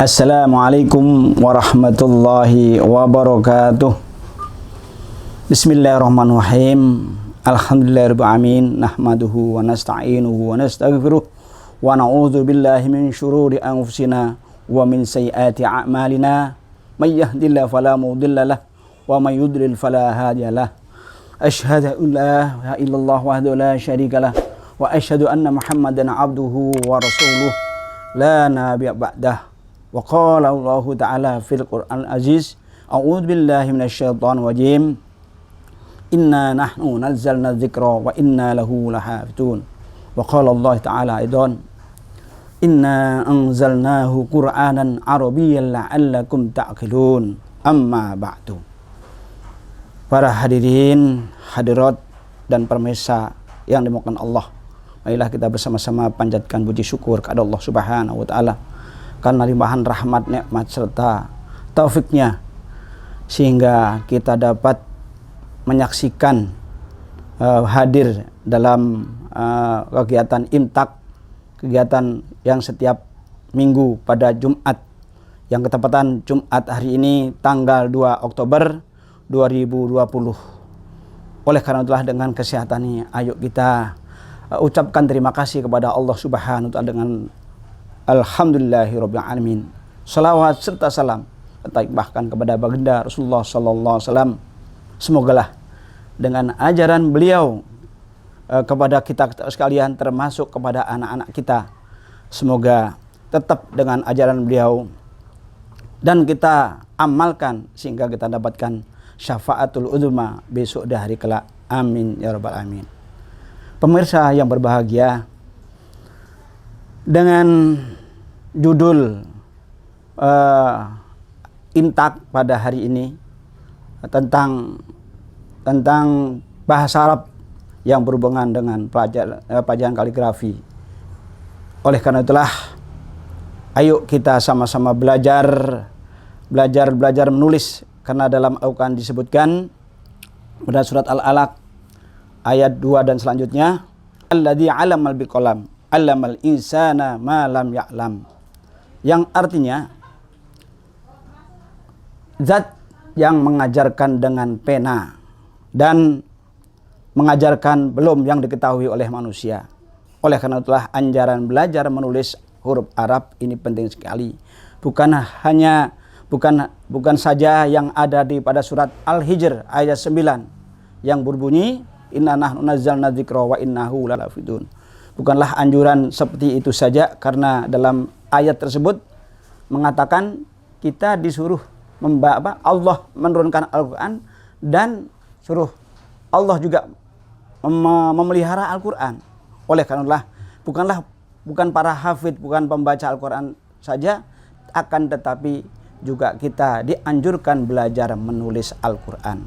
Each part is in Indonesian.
Assalamualaikum warahmatullahi wabarakatuh. Bismillahirrahmanirrahim. Alhamdulillahirabbil alamin. Nahmaduhu wa nasta'inuhu wa nastaghfiruh wa na'udzu billahi min syururi anfusina wa min sayyiati a'malina. May yahdihillahu fala mudhillalah wa may yudlil fala hadiyalah. Asyhadu an la ilaha illallah wahdahu la syarikalah wa asyhadu anna Muhammadan abduhu wa rasuluh la nabiyya ba'dah. Wa qala Allah Ta'ala fil Qur'an Aziz, a'udzu billahi minasyaitonir rajim. Inna nahnu nazzalna dzikra wa inna lahu lahafizun. Wa qala Allah Ta'ala aidan, inna anzalnahu Qur'anan Arabiyyan la'allakum ta'qilun. Amma ba'du. Para hadirin, hadirat dan pemirsa yang dimuliakan Allah, marilah kita bersama-sama panjatkan puji syukur kepada Allah Subhanahu wa taala karena limpahan rahmat, nikmat serta taufiknya sehingga kita dapat menyaksikan hadir dalam kegiatan imtak, kegiatan yang setiap minggu pada Jumat, yang ketepatan Jumat hari ini tanggal 2 Oktober 2020. Oleh karena itulah dengan kesehatan ini, ayo kita ucapkan terima kasih kepada Allah Subhanahu wa taala dengan alhamdulillahirabbil alamin. Salawat serta salam bahkan kepada baginda Rasulullah sallallahu alaihi wasallam. Semogalah dengan ajaran beliau kepada kita sekalian, termasuk kepada anak-anak kita, semoga tetap dengan ajaran beliau dan kita amalkan sehingga kita dapatkan syafaatul uzma besok di hari kelak. Amin ya rabbal alamin. Pemirsa yang berbahagia, dengan judul imtak pada hari ini tentang bahasa Arab yang berhubungan dengan pelajaran kaligrafi. Oleh karena itulah, ayo kita sama-sama belajar menulis, karena dalam Al-Quran disebutkan pada surat Al-Alaq ayat 2 dan selanjutnya, alladzi 'allamal biqalam 'allamal insana ma lam ya'lam, yang artinya zat yang mengajarkan dengan pena dan mengajarkan belum yang diketahui oleh manusia. Oleh karena itulah anjuran belajar menulis huruf Arab ini penting sekali. Bukan saja yang ada di pada surat Al-Hijr ayat 9 yang berbunyi inna nahnu nazzalna dzikra wa innahu lahafidun. Bukanlah anjuran seperti itu saja, karena dalam ayat tersebut mengatakan kita disuruh Allah menurunkan Al-Quran dan suruh Allah juga memelihara Al-Quran. Oleh karena bukan para hafid, bukan pembaca Al-Quran saja, akan tetapi juga kita dianjurkan belajar menulis Al-Quran.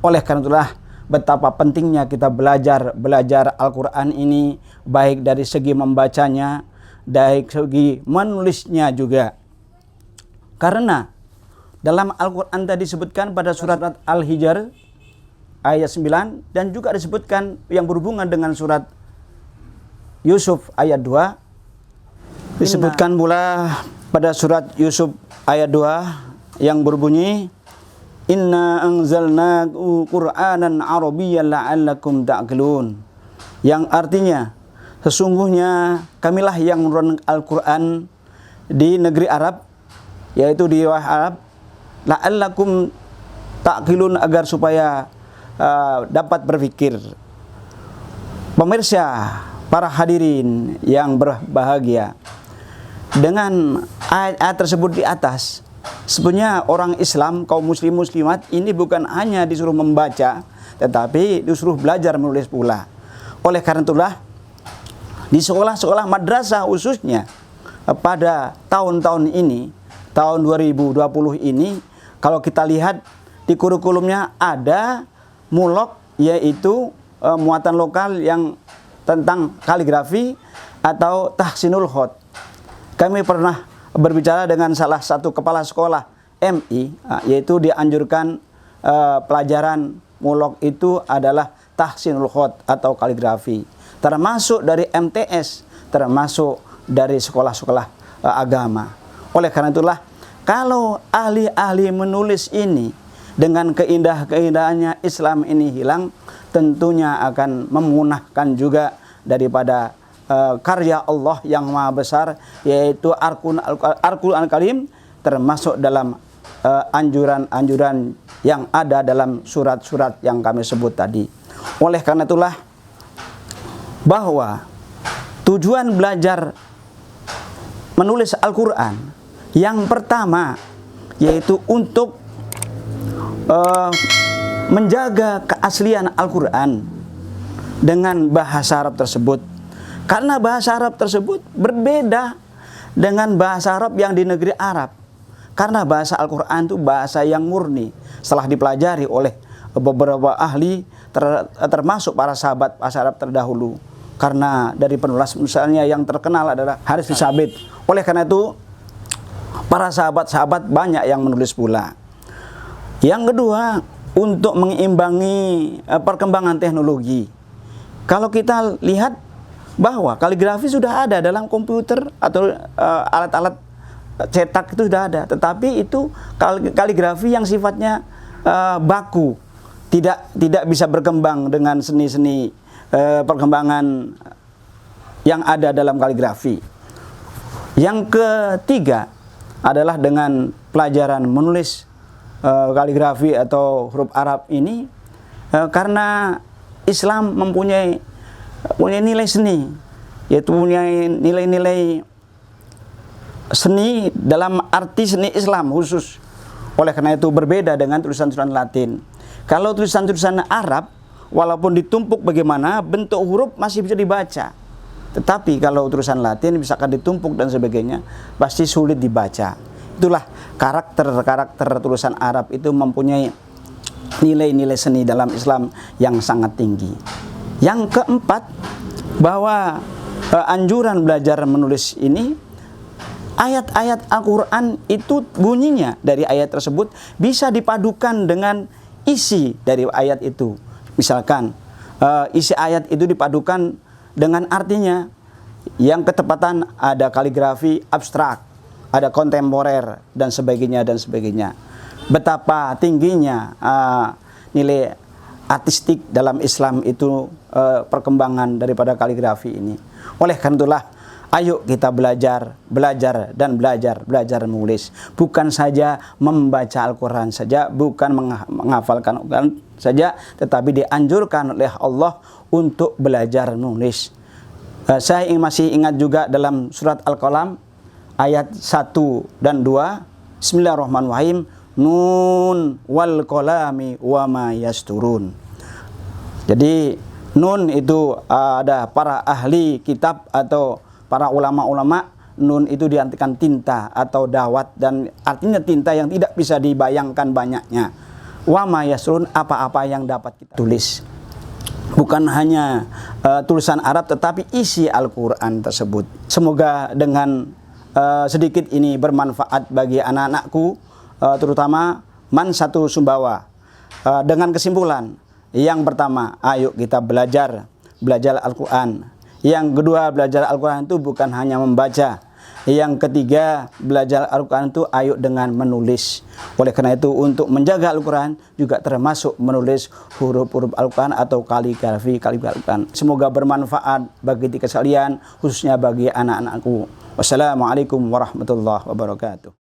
Oleh karena itulah betapa pentingnya kita belajar Al-Quran ini, baik dari segi membacanya, dari segi menulisnya juga. Karena dalam Al-Quran tadi disebutkan pada surat Al-Hijr ayat 9, dan juga disebutkan yang berhubungan dengan surat Yusuf ayat 2. Disebutkan pula pada surat Yusuf ayat 2 yang berbunyi inna anzalnahu Qur'anan Arabiyyan la'allakum ta'qilun, yang artinya sesungguhnya kamilah yang menurunkan Al-Quran di negeri Arab, yaitu di wilayah Arab, la'allakum ta'qilun, agar supaya dapat berpikir. Pemirsa, para hadirin yang berbahagia, dengan ayat tersebut di atas, sebenarnya orang Islam, kaum muslim muslimat ini bukan hanya disuruh membaca, tetapi disuruh belajar menulis pula. Oleh karena itulah di sekolah-sekolah madrasah khususnya pada tahun-tahun ini, tahun 2020 ini, kalau kita lihat di kurikulumnya ada mulok, yaitu muatan lokal yang tentang kaligrafi atau tahsinul khat. Kami pernah berbicara dengan salah satu kepala sekolah MI, yaitu dianjurkan pelajaran mulok itu adalah tahsinul khat atau kaligrafi, termasuk dari MTS, termasuk dari sekolah-sekolah agama. Oleh karena itulah, kalau ahli-ahli menulis ini dengan keindahannya Islam ini hilang, tentunya akan memunahkan juga daripada karya Allah yang maha besar, yaitu Al-Quran Karim, termasuk dalam anjuran-anjuran yang ada dalam surat-surat yang kami sebut tadi. Oleh karena itulah, bahwa tujuan belajar menulis Al-Quran yang pertama yaitu untuk menjaga keaslian Al-Quran dengan bahasa Arab tersebut. Karena bahasa Arab tersebut berbeda dengan bahasa Arab yang di negeri Arab. Karena bahasa Al-Quran itu bahasa yang murni. Setelah dipelajari oleh beberapa ahli, termasuk para sahabat bahasa Arab terdahulu. Karena dari penulis misalnya yang terkenal adalah Haris bin Sabit. Oleh karena itu, para sahabat-sahabat banyak yang menulis pula. Yang kedua, untuk mengimbangi perkembangan teknologi. Kalau kita lihat bahwa kaligrafi sudah ada dalam komputer atau alat-alat cetak itu sudah ada, tetapi itu kaligrafi yang sifatnya baku, tidak bisa berkembang dengan seni-seni perkembangan yang ada dalam kaligrafi. Yang ketiga adalah dengan pelajaran menulis kaligrafi atau huruf Arab ini, karena Islam mempunyai nilai seni, yaitu punya nilai-nilai seni dalam arti seni Islam khusus. Oleh karena itu berbeda dengan tulisan-tulisan Latin. Kalau tulisan-tulisan Arab, walaupun ditumpuk bagaimana, bentuk huruf masih bisa dibaca. Tetapi kalau tulisan Latin misalkan ditumpuk dan sebagainya, pasti sulit dibaca. Itulah karakter tulisan Arab itu mempunyai nilai-nilai seni dalam Islam yang sangat tinggi. Yang keempat, bahwa anjuran belajar menulis ini, ayat-ayat Al-Quran itu bunyinya dari ayat tersebut bisa dipadukan dengan isi dari ayat itu. Misalkan isi ayat itu dipadukan dengan artinya, yang ketepatan ada kaligrafi abstrak, ada kontemporer, dan sebagainya dan sebagainya. Betapa tingginya nilai artistik dalam Islam itu, perkembangan daripada kaligrafi ini. Oleh karena itulah, ayo kita belajar menulis. Bukan saja membaca Al-Quran saja, bukan menghafalkan Al-Quran saja, tetapi dianjurkan oleh Allah untuk belajar menulis. Saya masih ingat juga dalam surat Al-Qalam ayat 1 dan 2, Bismillahirrahmanirrahim, Nun wal qalami wa ma yasturun. Jadi nun itu ada para ahli kitab atau para ulama-ulama, nun itu diartikan tinta atau dawat, dan artinya tinta yang tidak bisa dibayangkan banyaknya. Wa ma yasturun, apa-apa yang dapat kita tulis. Bukan hanya tulisan Arab, tetapi isi Al-Quran tersebut. Semoga dengan sedikit ini bermanfaat bagi anak-anakku, terutama Man Satu Sumbawa. Dengan kesimpulan, yang pertama, ayo kita belajar Al-Quran. Yang kedua, belajar Al-Quran itu bukan hanya membaca. Yang ketiga, belajar Al-Quran itu ayo dengan menulis. Oleh karena itu, untuk menjaga Al-Quran juga termasuk menulis huruf-huruf Al-Quran atau kaligrafi Al-Quran. Semoga bermanfaat bagi kita sekalian, khususnya bagi anak-anakku. Wassalamualaikum warahmatullahi wabarakatuh.